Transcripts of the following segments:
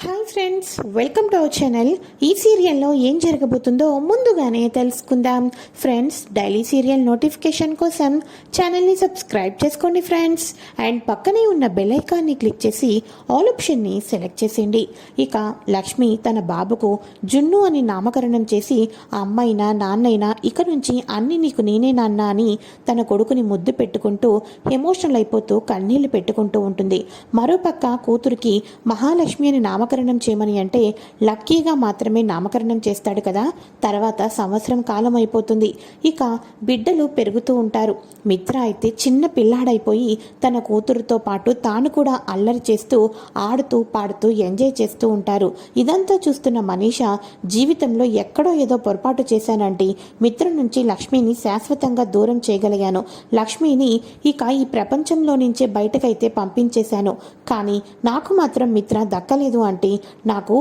Hi friends, welcome to our channel. ఈ సీరియల్లో ఏం జరగబోతుందో ముందుగానే తెలుసుకుందాం. ఫ్రెండ్స్, డైలీ సీరియల్ నోటిఫికేషన్ కోసం ఛానల్ని సబ్స్క్రైబ్ చేసుకోండి ఫ్రెండ్స్. అండ్ పక్కనే ఉన్న బెల్ ఐకాన్ని క్లిక్ చేసి ఆల్ ఆప్షన్ని సెలెక్ట్ చేసేయండి. ఇక లక్ష్మి తన బాబుకు జున్ను అని నామకరణం చేసి ఆ అమ్మైనా నాన్నైనా ఇక నుంచి అన్ని నీకు నేనే నాన్న అని తన కొడుకుని ముద్దు పెట్టుకుంటూ ఎమోషనల్ అయిపోతూ కన్నీళ్లు పెట్టుకుంటూ ఉంటుంది. మరోపక్క కూతురికి మహాలక్ష్మి అని నామకరణం చేయమని అంటే లక్కీగా మాత్రమే నామకరణం చేస్తాడు కదా. తర్వాత సంవత్సరం కాలం అయిపోతుంది. ఇక బిడ్డలు పెరుగుతూ ఉంటారు. మిత్ర అయితే చిన్న పిల్లాడైపోయి తన కూతురుతో పాటు తాను కూడా అల్లరి చేస్తూ ఆడుతూ పాడుతూ ఎంజాయ్ చేస్తూ ఉంటారు. ఇదంతా చూస్తున్న మనీషా జీవితంలో ఎక్కడో ఏదో పొరపాటు చేశానంటే మిత్ర నుంచి లక్ష్మిని శాశ్వతంగా దూరం చేయగలిగాను. లక్ష్మిని ఇక ఈ ప్రపంచంలో నుంచే బయటకైతే పంపించేశాను. కానీ నాకు మాత్రం మిత్ర దక్కలేదు అంటే నాకు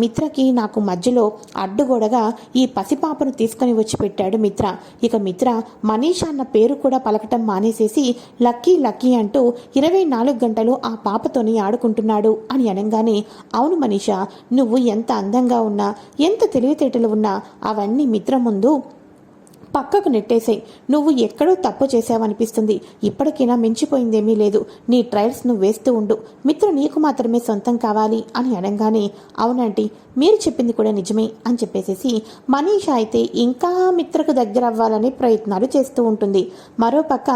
మిత్రకి నాకు మధ్యలో అడ్డుగోడగా ఈ పసిపాపను తీసుకొని వచ్చి పెట్టాడు మిత్ర. ఇక మిత్ర మనీషా అన్న పేరు కూడా పలకటం మానేసేసి లక్కీ లక్కీ అంటూ 24 గంటలు ఆ పాపతోని ఆడుకుంటున్నాడు అని అనగానే, అవును మనీషా, నువ్వు ఎంత అందంగా ఉన్నా ఎంత తెలివితేటలు ఉన్నా అవన్నీ మిత్ర ముందు పక్కకు నెట్టేసాయి. నువ్వు ఎక్కడో తప్పు చేసావనిపిస్తుంది. ఇప్పటికైనా మించిపోయిందేమీ లేదు. నీ ట్రయల్స్ నువ్వు వేస్తూ ఉండు. మిత్ర నీకు మాత్రమే సొంతం కావాలి అని అనగానే, అవునంటీ, మీరు చెప్పింది కూడా నిజమే అని చెప్పేసేసి మనీషా అయితే ఇంకా మిత్రకు దగ్గర అవ్వాలని ప్రయత్నాలు చేస్తూ ఉంటుంది. మరోపక్క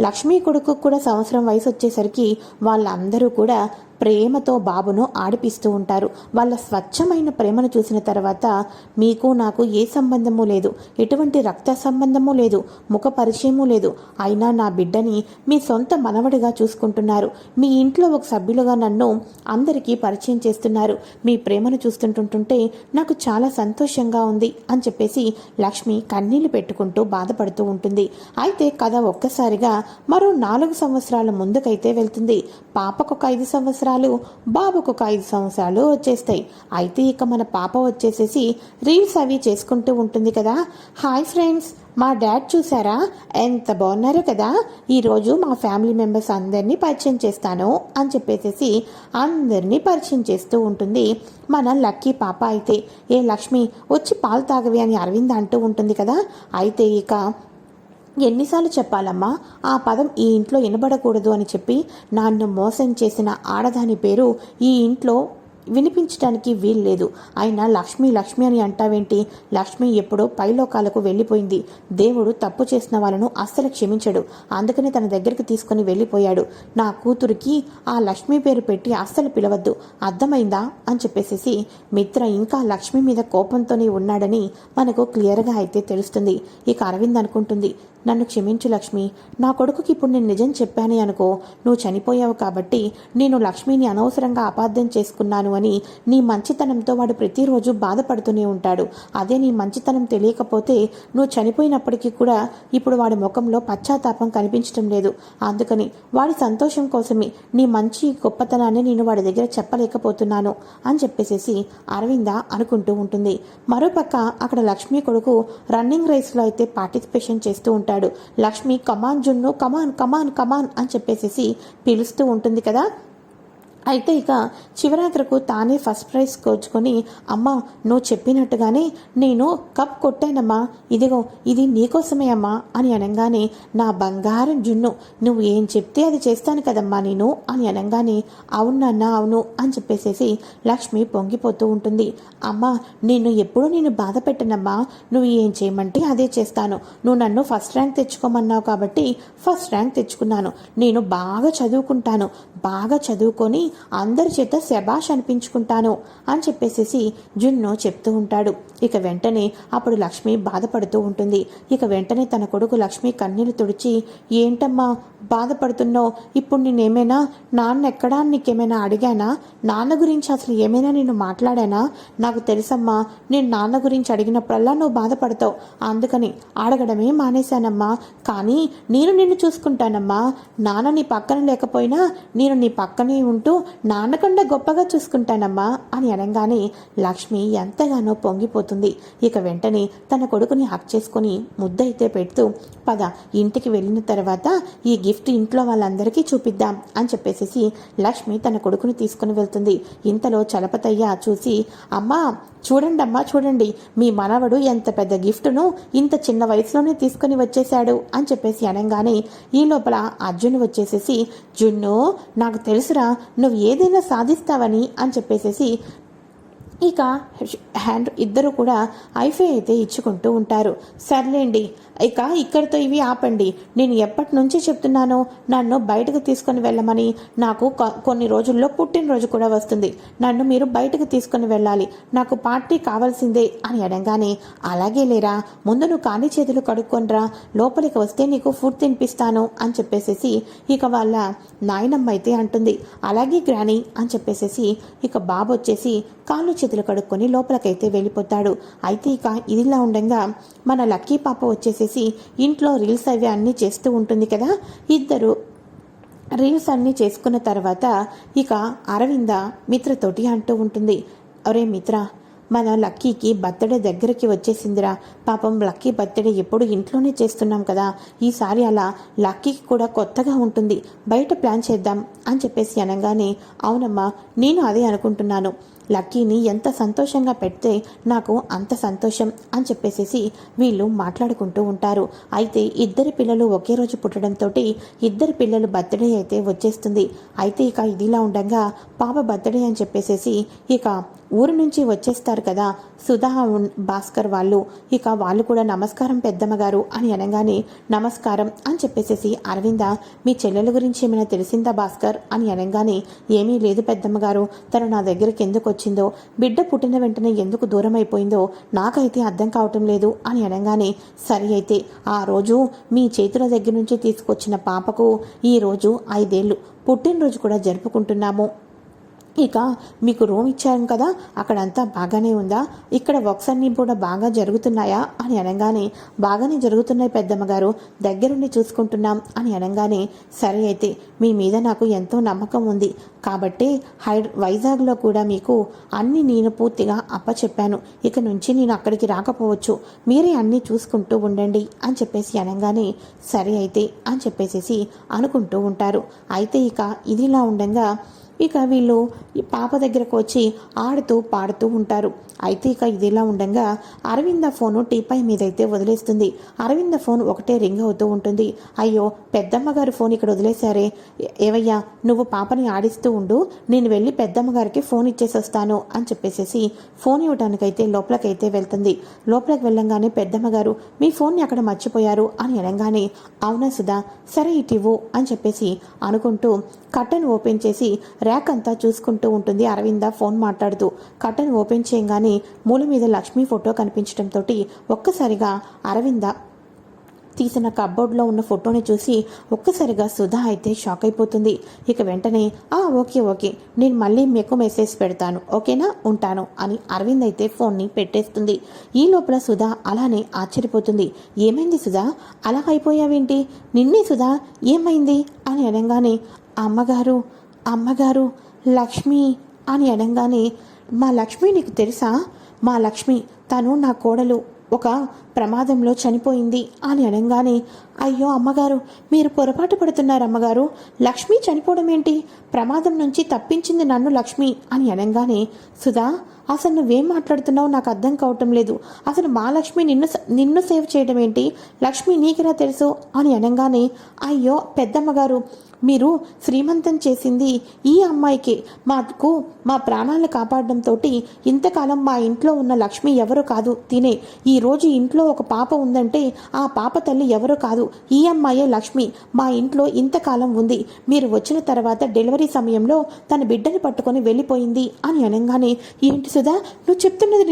లక్ష్మీ కొడుకు కూడా సంవత్సరం వయసు వచ్చేసరికి వాళ్ళందరూ కూడా ప్రేమతో బాబును ఆడిపిస్తూ ఉంటారు. వాళ్ళ స్వచ్ఛమైన ప్రేమను చూసిన తర్వాత మీకు నాకు ఏ సంబంధము లేదు, ఎటువంటి రక్త సంబంధము లేదు, ముఖ పరిచయము లేదు, అయినా నా బిడ్డని మీ సొంత మనవడిగా చూసుకుంటున్నారు. మీ ఇంట్లో ఒక సభ్యులుగా నన్ను అందరికీ పరిచయం చేస్తున్నారు. మీ ప్రేమను చూస్తుంటుంటే నాకు చాలా సంతోషంగా ఉంది అని చెప్పేసి లక్ష్మి కన్నీళ్లు పెట్టుకుంటూ బాధపడుతూ ఉంటుంది. అయితే కథ ఒక్కసారిగా మరో 4 సంవత్సరాల ముందుకైతే వెళ్తుంది. పాపకు ఒక 5 సంవత్సరాలు, బాబుకు ఒక 5 సంవత్సరాలు వచ్చేస్తాయి. అయితే ఇక మన పాప వచ్చేసేసి రీల్స్ అవి చేసుకుంటూ ఉంటుంది కదా. హాయ్ ఫ్రెండ్స్, మా డాడ్ చూసారా, ఎంత బాగున్నారో కదా, ఈరోజు మా ఫ్యామిలీ మెంబర్స్ అందరినీ పరిచయం చేస్తాను అని చెప్పేసి అందరినీ పరిచయం చేస్తూ ఉంటుంది మన లక్కీ పాప. అయితే ఏ లక్ష్మి వచ్చి పాలు తాగవి అని అరవింద్ అంటూ ఉంటుంది కదా. అయితే ఇక ఎన్నిసార్లు చెప్పాలమ్మా, ఆ పదం ఈ ఇంట్లో వినబడకూడదు అని చెప్పి నన్ను మోసం చేసిన ఆడదాని పేరు ఈ ఇంట్లో వినిపించడానికి వీల్లేదు. అయినా లక్ష్మి లక్ష్మి అని అంటావేంటి? లక్ష్మి ఎప్పుడో పైలోకాలకు వెళ్ళిపోయింది. దేవుడు తప్పు చేసిన వాళ్ళను అస్సలు క్షమించడు. అందుకని తన దగ్గరికి తీసుకుని వెళ్ళిపోయాడు. నా కూతురికి ఆ లక్ష్మి పేరు పెట్టి అస్సలు పిలవద్దు, అర్థమైందా అని చెప్పేసి మిత్ర ఇంకా లక్ష్మి మీద కోపంతోనే ఉన్నాడని మనకు క్లియర్గా అయితే తెలుస్తుంది. ఇక అరవింద్ అనుకుంటుంది, నన్ను క్షమించు లక్ష్మి, నా కొడుకుకి ఇప్పుడు నేను నిజం చెప్పానే అనుకో, నువ్వు చనిపోయావు కాబట్టి నేను లక్ష్మిని అనవసరంగా అపార్థం చేసుకున్నాను అని నీ మంచితనంతో వాడు ప్రతిరోజు బాధపడుతూనే ఉంటాడు. అదే నీ మంచితనం తెలియకపోతే నువ్వు చనిపోయినప్పటికీ కూడా ఇప్పుడు వాడి ముఖంలో పశ్చాత్తాపం కనిపించడం లేదు. అందుకని వాడి సంతోషం కోసమే నీ మంచి గొప్పతనాన్ని నేను వాడి దగ్గర చెప్పలేకపోతున్నాను అని చెప్పేసి అరవింద అనుకుంటూ ఉంటుంది. మరోపక్క అక్కడ లక్ష్మి కొడుకు రన్నింగ్ రేస్లో అయితే పార్టిసిపేషన్ చేస్తూ ఉంటాడు. లక్ష్మి కమాన్ జున్ను, కమాన్ కమాన్ కమాన్ అని చెప్పేసి పిలుస్తూ ఉంటుంది కదా. అయితే ఇక చివరాత్రకు తానే ఫస్ట్ ప్రైజ్ కోచుకొని, అమ్మ నువ్వు చెప్పినట్టుగానే నేను కప్ కొట్టానమ్మా, ఇదిగో ఇది నీకోసమే అమ్మా అని అనగానే, నా బంగారం జున్ను, నువ్వు ఏం చెప్తే అది చేస్తాను కదమ్మా నేను అని అనగానే, అవునన్నా అవును అని చెప్పేసేసి లక్ష్మి పొంగిపోతూ ఉంటుంది. అమ్మ నేను బాధ పెట్టనమ్మా, నువ్వు ఏం చేయమంటే అదే చేస్తాను. నువ్వు నన్ను ఫస్ట్ ర్యాంక్ తెచ్చుకోమన్నావు కాబట్టి ఫస్ట్ ర్యాంక్ తెచ్చుకున్నాను. నేను బాగా చదువుకుంటాను, బాగా చదువుకొని అందరి చేత శబాష్ అనిపించుకుంటాను అని చెప్పేసి జున్ను చెప్తూ ఉంటాడు. ఇక వెంటనే అప్పుడు లక్ష్మి బాధపడుతూ ఉంటుంది. ఇక వెంటనే తన కొడుకు లక్ష్మి కన్నీళ్లు తుడిచి, ఏంటమ్మా బాధపడుతున్నావు? ఇప్పుడు నేనేమైనా నాన్న ఎక్కడా నీకేమైనా అడిగానా? నాన్న గురించి అసలు ఏమైనా నేను మాట్లాడానా? నాకు తెలుసమ్మా, నేను నాన్న గురించి అడిగినప్పుడల్లా నువ్వు బాధపడతావు, అందుకని అడగడమే మానేశానమ్మా. కానీ నేను నిన్ను చూసుకుంటానమ్మా. నాన్న నీ పక్కన లేకపోయినా నేను నీ పక్కనే ఉంటూ నాన్నకుండా గొప్పగా చూసుకుంటానమ్మా అని అనగానే లక్ష్మి ఎంతగానో పొంగిపోతుంది. ఇక వెంటనే తన కొడుకుని హక్ చేసుకుని ముద్దయితే పెడుతూ, పద ఇంటికి వెళ్ళిన తర్వాత ఈ గిఫ్ట్ ఇంట్లో వాళ్ళందరికీ చూపిద్దాం అని చెప్పేసి లక్ష్మి తన కొడుకుని తీసుకుని వెళ్తుంది. ఇంతలో చలపతయ్య చూసి, అమ్మా చూడండి మీ మనవడు ఎంత పెద్ద గిఫ్ట్ను ఇంత చిన్న వయసులోనే తీసుకుని వచ్చేశాడు అని చెప్పేసి అనగానే ఈ లోపల అర్జున్ వచ్చేసేసి, జున్ను నాకు తెలుసురా నువ్వు ఏదైనా సాధిస్తావని అని చెప్పేసేసి ఇక ఇద్దరు కూడా ఐఫై అయితే ఇచ్చుకుంటూ ఉంటారు. సర్లేండి, ఇక ఇక్కడితో ఇవి ఆపండి. నేను ఎప్పటి నుంచి చెప్తున్నానో నన్ను బయటకు తీసుకొని వెళ్ళమని. నాకు కొన్ని రోజుల్లో పుట్టినరోజు కూడా వస్తుంది. నన్ను మీరు బయటకు తీసుకొని వెళ్ళాలి. నాకు పార్టీ కావాల్సిందే అని అనగానే, అలాగే లేరా, ముందు నువ్వు ఖాళీ చేతులు కడుక్కొనిరా, లోపలికి వస్తే నీకు ఫుడ్ తినిపిస్తాను అని చెప్పేసేసి ఇక వాళ్ళ నాయనమ్మ అయితే అంటుంది. అలాగే గ్రాని అని చెప్పేసేసి ఇక బాబు వచ్చేసి కాళ్ళు చేతులు కడుక్కొని లోపలికైతే వెళ్ళిపోతాడు. అయితే ఇక ఇదిలా ఉండగా మన లక్కీ పాప వచ్చేసేసి ఇంట్లో రీల్స్ అవి అన్నీ చేస్తూ ఉంటుంది కదా. ఇద్దరు రీల్స్ అన్నీ చేసుకున్న తర్వాత ఇక అరవింద మిత్రతోటి అంటూ ఉంటుంది, అరే మిత్ర, మన లక్కీకి బర్త్డే దగ్గరికి వచ్చేసిందిరా. పాపం లక్కీ బర్త్డే ఎప్పుడు ఇంట్లోనే చేస్తున్నాం కదా, ఈసారి అలా లక్కీకి కూడా కొత్తగా ఉంటుంది, బయట ప్లాన్ చేద్దాం అని చెప్పేసి అనగానే, అవునమ్మా నేను అదే అనుకుంటున్నాను, లక్కీని ఎంత సంతోషంగా పెడితే నాకు అంత సంతోషం అని చెప్పేసేసి వీళ్ళు మాట్లాడుకుంటూ ఉంటారు. అయితే ఇద్దరి పిల్లలు ఒకే రోజు పుట్టడంతో ఇద్దరు పిల్లలు బర్త్డే అయితే వచ్చేస్తుంది. అయితే ఇక ఇదిలా ఉండగా పాప బర్త్డే అని చెప్పేసేసి ఇక ఊరు నుంచి వచ్చేస్తారు కదా సుధా భాస్కర్ వాళ్ళు. ఇక వాళ్ళు కూడా నమస్కారం పెద్దమ్మగారు అని అనగానే, నమస్కారం అని చెప్పేసేసి అరవింద, మీ చెల్లెల గురించి ఏమైనా తెలిసిందా భాస్కర్ అని అనగానే, ఏమీ లేదు పెద్దమ్మగారు, తను నా దగ్గరికి ఎందుకు వచ్చిందో, బిడ్డ పుట్టిన వెంటనే ఎందుకు దూరం అయిపోయిందో నాకైతే అర్థం కావటం లేదు అని అనగానే, సరి అయితే ఆ రోజు మీ చేతుల దగ్గర నుంచి తీసుకొచ్చిన పాపకు ఈరోజు 5 ఏళ్ళు పుట్టినరోజు కూడా జరుపుకుంటున్నాము. ఇక మీకు రూమ్ ఇచ్చాం కదా, అక్కడంతా బాగానే ఉందా, ఇక్కడ వర్క్స్ అన్నీ కూడా బాగా జరుగుతున్నాయా అని అనగానే, బాగానే జరుగుతున్నాయి పెద్దమ్మగారు, దగ్గరుండి చూసుకుంటున్నాం అని అనగానే, సరే అయితే మీ మీద నాకు ఎంతో నమ్మకం ఉంది కాబట్టి వైజాగ్లో కూడా మీకు అన్నీ నేను పూర్తిగా అప్పచెప్పాను, ఇక నుంచి నేను అక్కడికి రాకపోవచ్చు, మీరే అన్నీ చూసుకుంటూ ఉండండి అని చెప్పేసి అనగానే, సరే అయితే అని చెప్పేసి అనుకుంటూ ఉంటారు. అయితే ఇక ఇదిలా ఉండగా ఇక వీళ్ళు ఈ పాప దగ్గరకు వచ్చి ఆడుతూ పాడుతూ ఉంటారు. అయితే ఇక ఇదిలా ఉండగా అరవింద ఫోను టీపై మీదైతే వదిలేస్తుంది. అరవింద ఫోన్ ఒకటే రింగ్ అవుతూ ఉంటుంది. అయ్యో పెద్దమ్మగారు ఫోన్ ఇక్కడ వదిలేశారే, ఏవయ్యా నువ్వు పాపని ఆడిస్తూ ఉండు, నేను వెళ్ళి పెద్దమ్మగారికి ఫోన్ ఇచ్చేసి వస్తాను అని చెప్పేసి ఫోన్ ఇవ్వడానికైతే లోపలికైతే వెళ్తుంది. లోపలికి వెళ్ళంగానే పెద్దమ్మగారు మీ ఫోన్ని అక్కడ మర్చిపోయారు అని అనగానే, అవునా సుధా, సరే ఇటివ్వు అని చెప్పేసి అనుకుంటూ కట్టను ఓపెన్ చేసి ర్యాక్ అంతా చూసుకుంటూ ఉంటుంది అరవింద ఫోన్ మాట్లాడుతూ. కట్టను ఓపెన్ చేయగానే మూల మీద లక్ష్మి ఫోటో కనిపించడంతో ఒక్కసారిగా అరవింద తీసిన కబ్బోర్డ్లో ఉన్న ఫోటోని చూసి ఒక్కసారిగా సుధా అయితే షాక్ అయిపోతుంది. ఇక వెంటనే ఓకే నేను మళ్ళీ మీకు మెసేజ్ పెడతాను, ఓకేనా, ఉంటాను అని అరవింద్ అయితే ఫోన్ని పెట్టేస్తుంది. ఈ లోపల సుధా అలానే ఆశ్చర్యపోతుంది. ఏమైంది సుధా, అలా అయిపోయావేంటి, నిన్నే సుధా ఏమైంది అని అనగానే, అమ్మగారు లక్ష్మి అని అనగానే, మా లక్ష్మి నీకు తెలుసా, మా లక్ష్మి తను నా కోడలు ఒక ప్రమాదంలో చనిపోయింది అని అనగానే, అయ్యో అమ్మగారు మీరు పొరపాటు పడుతున్నారు అమ్మగారు, లక్ష్మి చనిపోవడం ఏంటి, ప్రమాదం నుంచి తప్పించింది నన్ను లక్ష్మి అని అనగానే, సుధా అసలు నువ్వేం మాట్లాడుతున్నావు నాకు అర్థం కావటం లేదు, అసలు మా లక్ష్మి నిన్ను సేవ్ చేయడం ఏంటి, లక్ష్మి నీకెలా తెలుసు అని అనగానే, అయ్యో పెద్దమ్మగారు మీరు శ్రీమంతం చేసింది ఈ అమ్మాయికి, మాకు మా ప్రాణాలను కాపాడడంతో ఇంతకాలం మా ఇంట్లో ఉన్న లక్ష్మి ఎవరు కాదు తినే, ఈరోజు ఇంట్లో ఒక పాప ఉందంటే ఆ పాప తల్లి ఎవరు కాదు ఈ అమ్మాయే లక్ష్మి, మా ఇంట్లో ఇంతకాలం ఉంది, మీరు వచ్చిన తర్వాత డెలివరీ సమయంలో తన బిడ్డని పట్టుకొని వెళ్ళిపోయింది అని అనగానే, ఏంటి సుధా నువ్వు చెప్తున్నది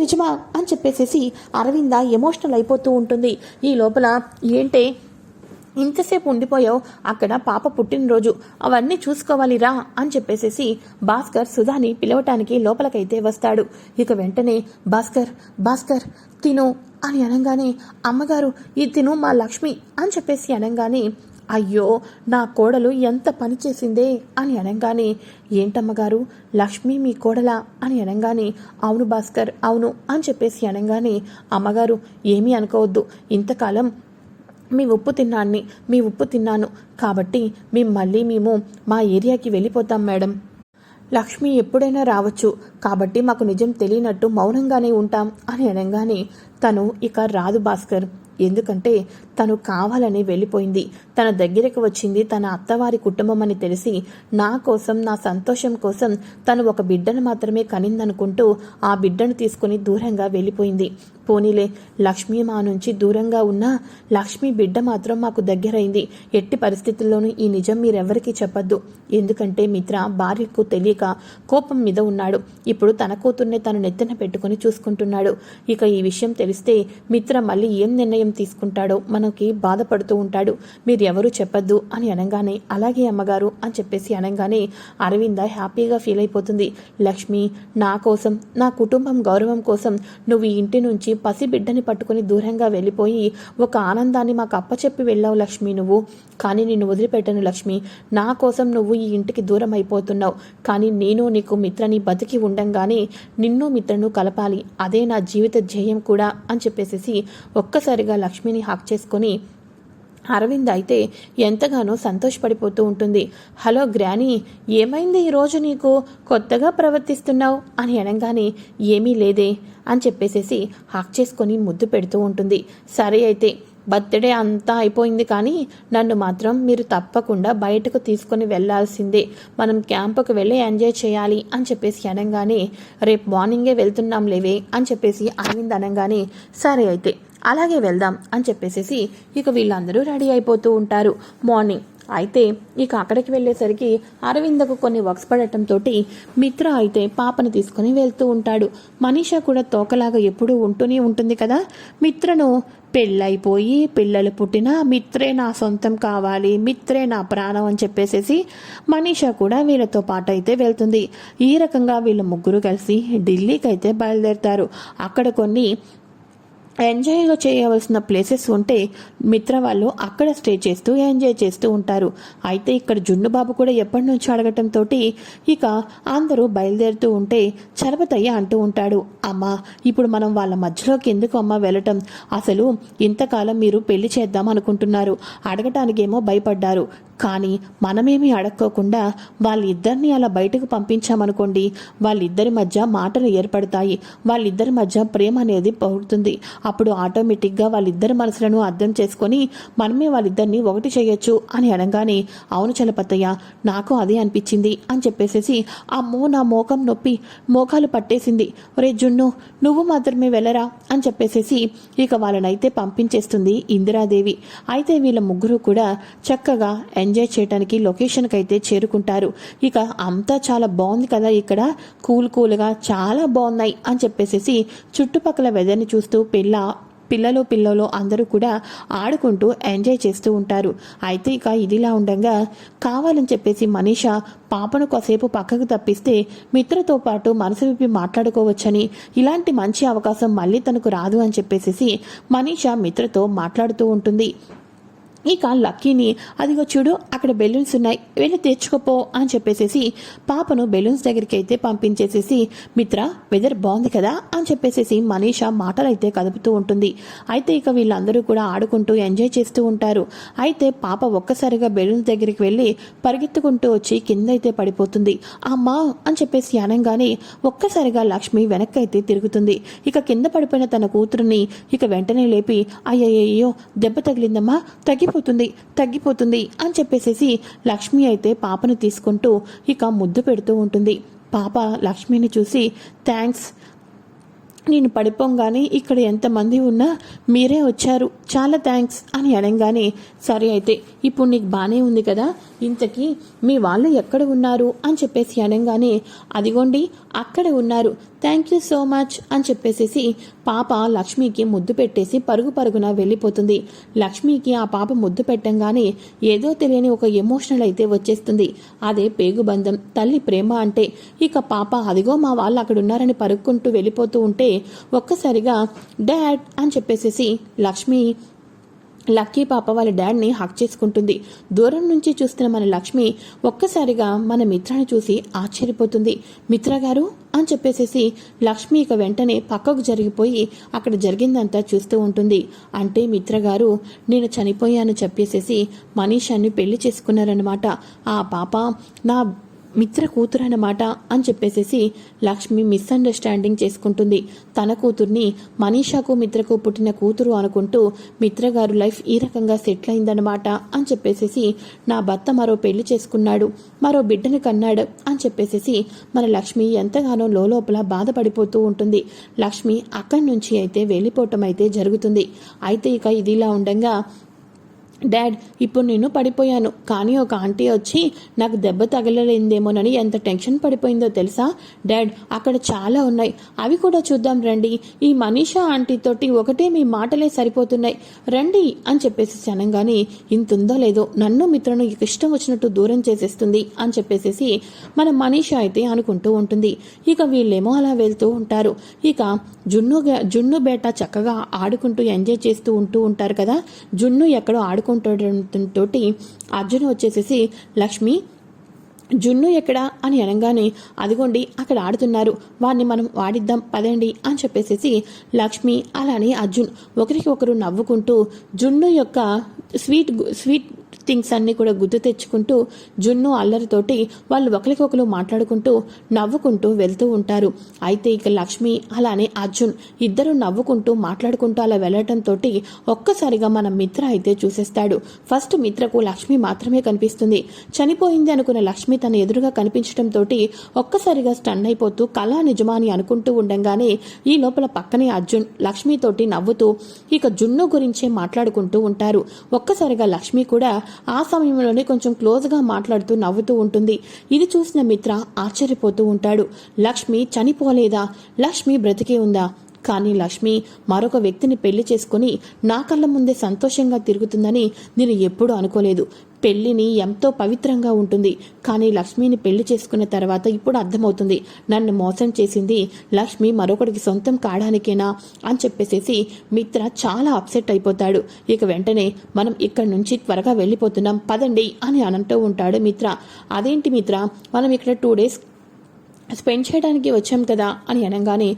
నిజమా అని చెప్పేసేసి అరవింద ఎమోషనల్ అయిపోతూ ఉంటుంది. ఈ లోపల ఏంటే ఇంతసేపు ఉండిపోయావు, అక్కడ పాప పుట్టినరోజు అవన్నీ చూసుకోవాలిరా అని చెప్పేసేసి భాస్కర్ సుధాని పిలవటానికి లోపలికైతే వస్తాడు. ఇక వెంటనే భాస్కర్ తిను అని అనగానే, అమ్మగారు ఇది తిను మా లక్ష్మి అని చెప్పేసి అనగానే, అయ్యో నా కోడలు ఎంత పని చేసిందే అని అనగానే, ఏంటమ్మగారు లక్ష్మి మీ కోడలా అని అనగానే, అవును భాస్కర్ అవును అని చెప్పేసి అనగానే, అమ్మగారు ఏమీ అనుకోవద్దు, ఇంతకాలం మీ ఉప్పు తిన్నాను కాబట్టి మేము మా ఏరియాకి వెళ్ళిపోతాం మేడం. లక్ష్మి ఎప్పుడైనా రావచ్చు కాబట్టి మాకు నిజం తెలియనట్టు మౌనంగానే ఉంటాం అని అనగానే, తను ఇక రాదు భాస్కర్, ఎందుకంటే తను కావాలని వెళ్ళిపోయింది. తన దగ్గరకు వచ్చింది తన అత్తవారి కుటుంబం అని తెలిసి నా కోసం, నా సంతోషం కోసం తను ఒక బిడ్డను మాత్రమే కనిందనుకుంటూ ఆ బిడ్డను తీసుకుని దూరంగా వెళ్ళిపోయింది. పోనీలే, లక్ష్మి మా నుంచి దూరంగా ఉన్నా లక్ష్మి బిడ్డ మాత్రం మాకు దగ్గరైంది. ఎట్టి పరిస్థితుల్లోనూ ఈ నిజం మీరెవరికీ చెప్పద్దు, ఎందుకంటే మిత్ర భార్యకు తెలియక కోపం మీద ఉన్నాడు. ఇప్పుడు తన కూతుర్నే తను నెత్తిన పెట్టుకుని చూసుకుంటున్నాడు. ఇక ఈ విషయం తెలిస్తే మిత్ర మళ్ళీ ఏం నిర్ణయం తీసుకుంటాడో మనకి బాధపడుతూ ఉంటాడు. మీరెవరూ చెప్పద్దు అని అనగానే, అలాగే అమ్మగారు అని చెప్పేసి అనగానే అరవింద హ్యాపీగా ఫీల్ అయిపోతుంది. లక్ష్మి, నా కోసం, నా కుటుంబం గౌరవం కోసం నువ్వు ఈ ఇంటి నుంచి పసిబిడ్డని పట్టుకుని దూరంగా వెళ్ళిపోయి ఒక ఆనందాన్ని మాకు అప్పచెప్పి వెళ్ళావు లక్ష్మి నువ్వు. కానీ నిన్ను వదిలిపెట్టను లక్ష్మి, నా కోసం నువ్వు ఈ ఇంటికి దూరం అయిపోతున్నావు. కానీ నేను నీకు మిత్రని బతికి ఉండంగానే నిన్ను మిత్రను కలపాలి, అదే నా జీవిత ధ్యేయం కూడా అని చెప్పేసి ఒక్కసారిగా లక్ష్మిని హక్ చేసుకొని అరవింద్ అయితే ఎంతగానో సంతోషపడిపోతూ ఉంటుంది. హలో గ్రానీ, ఏమైంది ఈరోజు నీకు కొత్తగా ప్రవర్తిస్తున్నావు అని అనగానే, ఏమీ లేదే అని చెప్పేసేసి హక్ చేసుకొని ముద్దు పెడుతూ ఉంటుంది. సరే అయితే బర్త్డే అంతా అయిపోయింది, కానీ నన్ను మాత్రం మీరు తప్పకుండా బయటకు తీసుకొని వెళ్లాల్సిందే, మనం క్యాంపుకు వెళ్ళి ఎంజాయ్ చేయాలి అని చెప్పేసి అనగానే, రేపు మార్నింగే వెళ్తున్నాం లేవే అని చెప్పేసి అరవింద్ అనగానే, సరే అయితే అలాగే వెళ్దాం అని చెప్పేసి ఇక వీళ్ళందరూ రెడీ అయిపోతూ ఉంటారు. మార్నింగ్ అయితే ఇక అక్కడికి వెళ్ళేసరికి అరవిందకు కొన్ని వర్క్స్ పడటంతో మిత్ర అయితే పాపను తీసుకుని వెళ్తూ ఉంటాడు. మనీషా కూడా తోకలాగా ఎప్పుడూ ఉంటూనే ఉంటుంది కదా. మిత్రను పెళ్ళైపోయి పిల్లలు పుట్టినా మిత్రే నా సొంతం కావాలి, మిత్రే నా ప్రాణం అని చెప్పేసేసి మనీషా కూడా వీళ్ళతో పాటు అయితే వెళ్తుంది. ఈ రకంగా వీళ్ళ ముగ్గురు కలిసి ఢిల్లీకి అయితే బయలుదేరుతారు. అక్కడ కొన్ని ఎంజాయ్గా చేయవలసిన ప్లేసెస్ ఉంటే మిత్ర వాళ్ళు అక్కడ స్టే చేస్తూ ఎంజాయ్ చేస్తూ ఉంటారు. అయితే ఇక్కడ జున్నుబాబు కూడా ఎప్పటి నుంచో అడగటంతో ఇక అందరూ బయలుదేరుతూ ఉంటే చలపతయ్య అంటూ ఉంటాడు, అమ్మా ఇప్పుడు మనం వాళ్ళ మధ్యలోకి ఎందుకు అమ్మ వెళ్ళటం, అసలు ఇంతకాలం మీరు పెళ్లి చేద్దాం అనుకుంటున్నారు, అడగటానికేమో భయపడ్డారు, కానీ మనమేమీ అడక్కోకుండా వాళ్ళిద్దరిని అలా బయటకు పంపించామనుకోండి, వాళ్ళిద్దరి మధ్య మాటలు ఏర్పడతాయి, వాళ్ళిద్దరి మధ్య ప్రేమ అనేది పడుతుంది. అప్పుడు ఆటోమేటిక్గా వాళ్ళిద్దరి మనసులను అర్థం చేసుకొని మనమే వాళ్ళిద్దరిని ఒకటి చేయొచ్చు అని అనగానే, అవును చలపతయ్య నాకు అదే అనిపించింది అని చెప్పేసేసి, అమ్మో నా మోకం నొప్పి, మోకాలు పట్టేసింది, ఒరే జున్ను నువ్వు మాత్రమే వెళ్ళరా అని చెప్పేసేసి ఇక వాళ్ళనైతే పంపించేస్తుంది ఇందిరాదేవి. అయితే వీళ్ళ ముగ్గురు కూడా చక్కగా ఎంజాయ్ చేయడానికి లొకేషన్కి అయితే చేరుకుంటారు. ఇక అంతా చాలా బాగుంది కదా, ఇక్కడ కూల్గా చాలా బాగున్నాయి అని చెప్పేసేసి చుట్టుపక్కల వెదర్ని చూస్తూ పిల్లలు అందరూ కూడా ఆడుకుంటూ ఎంజాయ్ చేస్తూ ఉంటారు. అయితే ఇక ఇదిలా ఉండగా కావాలని చెప్పేసి మనీషా పాపను కాసేపు పక్కకు తప్పిస్తే మిత్రతో పాటు మనసు విప్పి మాట్లాడుకోవచ్చని, ఇలాంటి మంచి అవకాశం మళ్ళీ తనకు రాదు అని చెప్పేసి మనీషా మిత్రతో మాట్లాడుతూ ఉంటుంది. ఇక లక్కీని, అదిగో చూడు అక్కడ బెలూన్స్ ఉన్నాయి, వెళ్ళి తెచ్చుకోపో అని చెప్పేసేసి పాపను బెలూన్స్ దగ్గరికి అయితే పంపించేసేసి, మిత్ర వెదర్ బాగుంది కదా అని చెప్పేసేసి మనీషా మాటలు అయితే కదుపుతూ ఉంటుంది. అయితే ఇక వీళ్ళందరూ కూడా ఆడుకుంటూ ఎంజాయ్ చేస్తూ ఉంటారు. అయితే పాప ఒక్కసారిగా బెలూన్స్ దగ్గరికి వెళ్ళి పరిగెత్తుకుంటూ వచ్చి కింద అయితే పడిపోతుంది. అమ్మా అని చెప్పేసి అనగానే ఒక్కసారిగా లక్ష్మి వెనక్కి అయితే తిరుగుతుంది. ఇక కింద పడిపోయిన తన కూతురుని ఇక వెంటనే లేపి, అయ్యయ్యో దెబ్బ తగిలిందమ్మా, తగ్గిపోతుంది అని చెప్పేసేసి లక్ష్మి అయితే పాపను తీసుకుంటూ ఇక ముద్దు పెడుతూ ఉంటుంది. పాప లక్ష్మిని చూసి, థ్యాంక్స్, నేను పడిపోగానే ఇక్కడ ఎంతమంది ఉన్నా మీరే వచ్చారు, చాలా థ్యాంక్స్ అని అనగానే, సరే అయితే ఇప్పుడు నీకు బాగానే ఉంది కదా, ఇంతకీ మీ వాళ్ళు ఎక్కడ ఉన్నారు అని చెప్పేసి అనగానే, అదిగోండి అక్కడే ఉన్నారు, థ్యాంక్ యూ సో మచ్ అని చెప్పేసేసి పాప లక్ష్మికి ముద్దు పెట్టేసి పరుగున వెళ్ళిపోతుంది. లక్ష్మికి ఆ పాప ముద్దు పెట్టంగానే ఏదో తెలియని ఒక ఎమోషనల్ అయితే వచ్చేస్తుంది. అదే పేగుబంధం, తల్లి ప్రేమ అంటే. ఇక పాప అదిగో మా వాళ్ళు అక్కడ ఉన్నారని పరుగుకుంటూ వెళ్ళిపోతూ ఉంటే ఒక్కసారిగా డాడ్ అని చెప్పేసేసి లక్ష్మి లక్కీ పాప వాళ్ళ డాడ్ని హక్ చేసుకుంటుంది. దూరం నుంచి చూస్తున్న మన లక్ష్మి ఒక్కసారిగా మన మిత్రని చూసి ఆశ్చర్యపోతుంది. మిత్ర గారు అని చెప్పేసేసి లక్ష్మి ఇక వెంటనే పక్కకు జరిగిపోయి అక్కడ జరిగిందంతా చూస్తూ ఉంటుంది. అంటే మిత్ర గారు నేను చనిపోయాను చెప్పేసేసి మనీషాన్ని పెళ్లి చేసుకున్నారన్నమాట. ఆ పాప నా మిత్ర కూతురు అన్నమాట అని చెప్పేసేసి లక్ష్మి మిస్అండర్స్టాండింగ్ చేసుకుంటుంది. తన కూతుర్ని మనీషాకు మిత్రకు పుట్టిన కూతురు అనుకుంటూ మిత్ర గారు లైఫ్ ఈ రకంగా సెటిల్ అయిందనమాట అని చెప్పేసేసి నా భర్త మరో పెళ్లి చేసుకున్నాడు, మరో బిడ్డని కన్నాడు అని చెప్పేసేసి మన లక్ష్మి ఎంతగానో లోపల బాధపడిపోతూ ఉంటుంది. లక్ష్మి అక్కడి నుంచి అయితే వెళ్ళిపోవటం అయితే జరుగుతుంది. అయితే ఇక ఇదిలా ఉండగా డాడ్ ఇప్పుడు నేను పడిపోయాను, కానీ ఒక ఆంటీ వచ్చి నాకు దెబ్బ తగలలేందేమోనని ఎంత టెన్షన్ పడిపోయిందో తెలుసా డాడ్. అక్కడ చాలా ఉన్నాయి, అవి కూడా చూద్దాం రండి. ఈ మనీషా ఆంటీతోటి ఒకటే మీ మాటలే సరిపోతున్నాయి రండి అని చెప్పేసి అనగానే ఇంతుందో లేదో నన్ను మిత్రను ఇష్టం వచ్చినట్టు దూరం చేసేస్తుంది అని చెప్పేసి మన మనీషా అయితే అనుకుంటూ ఉంటుంది. ఇక వీళ్ళేమో అలా వెళ్తూ ఉంటారు. ఇక జున్ను బేట చక్కగా ఆడుకుంటూ ఎంజాయ్ చేస్తూ ఉంటారు కదా. జున్ను ఎక్కడో ఆడుకుంటుండటంతో అర్జున్ వచ్చేసేసి లక్ష్మి జున్ను ఎక్కడా అని అనగానే అదిగోండి అక్కడ ఆడుతున్నారు, వాడిని మనం వాడిద్దాం పదండి అని చెప్పేసేసి లక్ష్మి అలానే అర్జున్ ఒకరికి ఒకరు నవ్వుకుంటూ జున్ను యొక్క స్వీట్ థింగ్స్ అన్నీ కూడా గుర్తు తెచ్చుకుంటూ జున్ను అల్లరితోటి వాళ్ళు ఒకరికొకరు మాట్లాడుకుంటూ నవ్వుకుంటూ వెళ్తూ ఉంటారు. అయితే ఇక లక్ష్మి అలానే అర్జున్ ఇద్దరు నవ్వుకుంటూ మాట్లాడుకుంటూ అలా వెళ్ళటంతో ఒక్కసారిగా మన మిత్ర అయితే చూసేస్తాడు. ఫస్ట్ మిత్రకు లక్ష్మి మాత్రమే కనిపిస్తుంది. చనిపోయింది అనుకున్న లక్ష్మి తన ఎదురుగా కనిపించడంతో ఒక్కసారిగా స్టన్ అయిపోతూ కళా నిజమాని అనుకుంటూ ఉండంగానే ఈ లోపల పక్కనే అర్జున్ లక్ష్మితోటి నవ్వుతూ ఇక జున్ను గురించే మాట్లాడుకుంటూ ఉంటారు. ఒక్కసారిగా లక్ష్మి కూడా ఆ సమయంలోనే కొంచెం క్లోజ్గా మాట్లాడుతూ నవ్వుతూ ఉంటుంది. ఇది చూసిన మిత్ర ఆశ్చర్యపోతూ ఉంటాడు. లక్ష్మి చనిపోలేదా, లక్ష్మి బ్రతికే ఉందా? కానీ లక్ష్మి మరొక వ్యక్తిని పెళ్లి చేసుకుని నా కళ్ళ ముందే సంతోషంగా తిరుగుతుందని నేను ఎప్పుడూ అనుకోలేదు. పెళ్లిని ఎంతో పవిత్రంగా ఉంటుంది, కానీ లక్ష్మిని పెళ్లి చేసుకున్న తర్వాత ఇప్పుడు అర్థమవుతుంది నన్ను మోసం చేసింది లక్ష్మి మరొకడికి సొంతం కాడానికేనా అని చెప్పేసేసి మిత్ర చాలా అప్సెట్ అయిపోతాడు. ఇక వెంటనే మనం ఇక్కడి నుంచి త్వరగా వెళ్ళిపోతున్నాం పదండి అని అంటూ ఉంటాడు మిత్ర. అదేంటి మిత్ర, మనం ఇక్కడ 2 days స్పెండ్ చేయడానికి వచ్చాం కదా అని అనగానే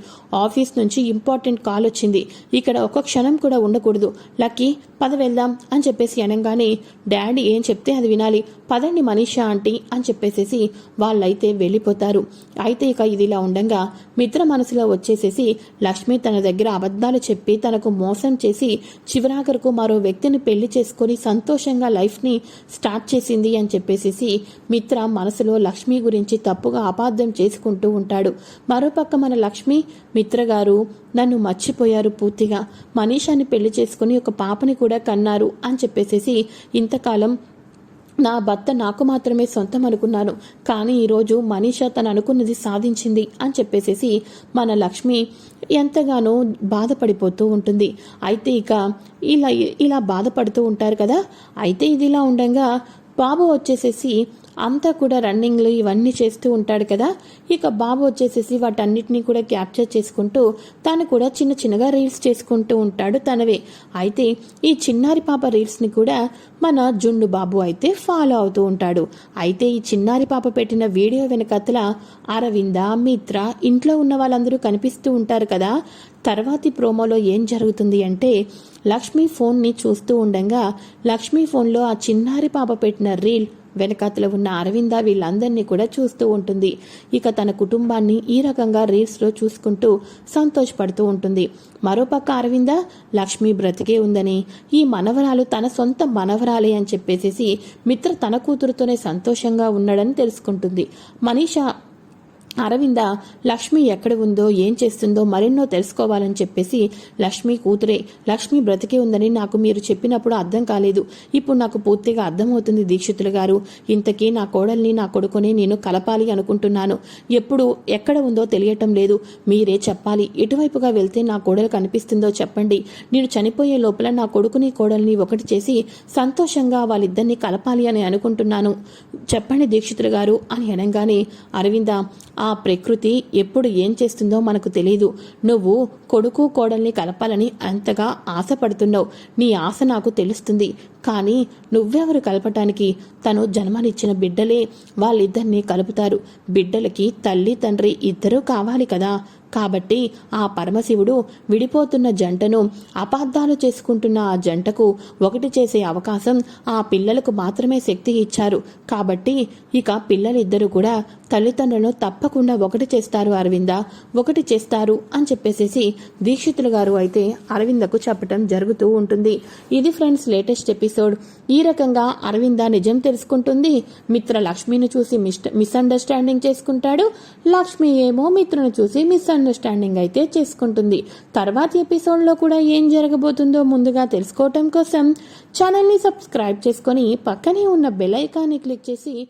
ఆఫీస్ నుంచి ఇంపార్టెంట్ కాల్ వచ్చింది, ఇక్కడ ఒక్క క్షణం కూడా ఉండకూడదు, లక్కీ పద వెళ్దాం అని చెప్పేసి అనగానే డాడీ ఏం చెప్తే అది వినాలి, పదండి మనీషా ఆంటీ అని చెప్పేసేసి వాళ్ళైతే వెళ్ళిపోతారు. అయితే ఇక ఇదిలా ఉండగా మిత్ర మనసులో వచ్చేసేసి లక్ష్మి తన దగ్గర అబద్ధాలు చెప్పి తనకు మోసం చేసి చివరాఖరకు మరో వ్యక్తిని పెళ్లి చేసుకుని సంతోషంగా లైఫ్ని స్టార్ట్ చేసింది అని చెప్పేసేసి మిత్ర మనసులో లక్ష్మి గురించి తప్పుగా అపార్థం చేసుకుంటూ ఉంటాడు. మరోపక్క మన లక్ష్మి మిత్ర గారు నన్ను మర్చిపోయారు పూర్తిగా, మనీషాని పెళ్లి చేసుకుని ఒక పాపని కూడా కన్నారు అని చెప్పేసేసి ఇంతకాలం నా భర్త నాకు మాత్రమే సొంతం అనుకున్నాను, కానీ ఈరోజు మనీషా తను అనుకున్నది సాధించింది అని చెప్పేసేసి మన లక్ష్మి ఎంతగానో బాధపడిపోతూ ఉంటుంది. అయితే ఇక ఇలా బాధపడుతూ ఉంటారు కదా. అయితే ఇదిలా ఉండగా బాబు వచ్చేసేసి అంతా కూడా రన్నింగ్లు ఇవన్నీ చేస్తూ ఉంటాడు కదా. ఇక బాబు వచ్చేసేసి వాటన్నిటినీ కూడా క్యాప్చర్ చేసుకుంటూ తను కూడా చిన్నగా రీల్స్ చేసుకుంటూ ఉంటాడు తనవే. అయితే ఈ చిన్నారి పాప రీల్స్ని కూడా మన జున్ను బాబు అయితే ఫాలో అవుతూ ఉంటాడు. అయితే ఈ చిన్నారి పాప పెట్టిన వీడియో వెనకతల అరవింద మిత్ర ఇంట్లో ఉన్న వాళ్ళందరూ కనిపిస్తూ ఉంటారు కదా. తర్వాతి ప్రోమోలో ఏం జరుగుతుంది అంటే లక్ష్మి ఫోన్ని చూస్తూ ఉండగా లక్ష్మి ఫోన్లో ఆ చిన్నారి పాప పెట్టిన రీల్ వెనకాతలో ఉన్న అరవింద వీళ్ళందరినీ కూడా చూస్తూ ఉంటుంది. ఇక తన కుటుంబాన్ని ఈ రకంగా రీల్స్లో చూసుకుంటూ సంతోషపడుతూ ఉంటుంది. మరోపక్క అరవింద లక్ష్మి బ్రతికే ఉందని, ఈ మనవరాలు తన సొంత మనవరాలే అని చెప్పేసేసి మిత్ర తన కూతురుతోనే సంతోషంగా ఉన్నాడని తెలుసుకుంటుంది. మనీషా అరవింద లక్ష్మి ఎక్కడ ఉందో ఏం చేస్తుందో మరెన్నో తెలుసుకోవాలని చెప్పేసి లక్ష్మి కూతురే, లక్ష్మి బ్రతికే ఉందని నాకు మీరు చెప్పినప్పుడు అర్థం కాలేదు, ఇప్పుడు నాకు పూర్తిగా అర్థమవుతుంది దీక్షితులు గారు. ఇంతకీ నా కోడల్ని నా కొడుకుని నేను కలపాలి అనుకుంటున్నాను, ఎప్పుడు ఎక్కడ ఉందో తెలియటం లేదు, మీరే చెప్పాలి. ఎటువైపుగా వెళ్తే నా కోడలు కనిపిస్తుందో చెప్పండి. నేను చనిపోయే లోపల నా కొడుకుని కోడల్ని ఒకటి చేసి సంతోషంగా వాళ్ళిద్దరినీ కలపాలి అని అనుకుంటున్నాను, చెప్పండి దీక్షితులు గారు అని అనగానే అరవింద ఆ ప్రకృతి ఎప్పుడు ఏం చేస్తుందో మనకు తెలీదు. నువ్వు కొడుకు కోడల్ని కలపాలని అంతగా ఆశపడుతున్నావు. నీ ఆశ నాకు తెలుస్తుంది. కానీ నువ్వెవరు కలపటానికి? తను జన్మనిచ్చిన బిడ్డలే వాళ్ళిద్దరినీ కలుపుతారు. బిడ్డలకి తల్లి తండ్రి ఇద్దరూ కావాలి కదా. కాబట్టి ఆ పరమశివుడు విడిపోతున్న జంటను, అపార్థాలు చేసుకుంటున్న ఆ జంటకు ఒకటి చేసే అవకాశం ఆ పిల్లలకు మాత్రమే శక్తి ఇచ్చారు. కాబట్టి ఇక పిల్లలిద్దరూ కూడా తల్లిదండ్రులను తప్పకుండా ఒకటి చేస్తారు అరవింద, ఒకటి చేస్తారు అని చెప్పేసేసి దీక్షితులు గారు అయితే అరవిందకు చెప్పటం జరుగుతూ ఉంటుంది. ఇది ఫ్రెండ్స్ లేటెస్ట్ ఎపిసోడ్. ఈ రకంగా అరవింద నిజం తెలుసుకుంటుంది. మిత్ర లక్ష్మిని చూసి మిస్అండర్స్టాండింగ్ చేసుకుంటాడు. లక్ష్మి ఏమో మిత్రను చూసి మిస్అండర్స్టాండింగ్ అయితే చేసుకుంటుంది. తర్వాతి ఎపిసోడ్లో కూడా ఏం జరగబోతుందో ముందుగా తెలుసుకోవటం కోసం ఛానల్ని సబ్స్క్రైబ్ చేసుకొని పక్కనే ఉన్న బెల్ ఐకాన్ని క్లిక్ చేసి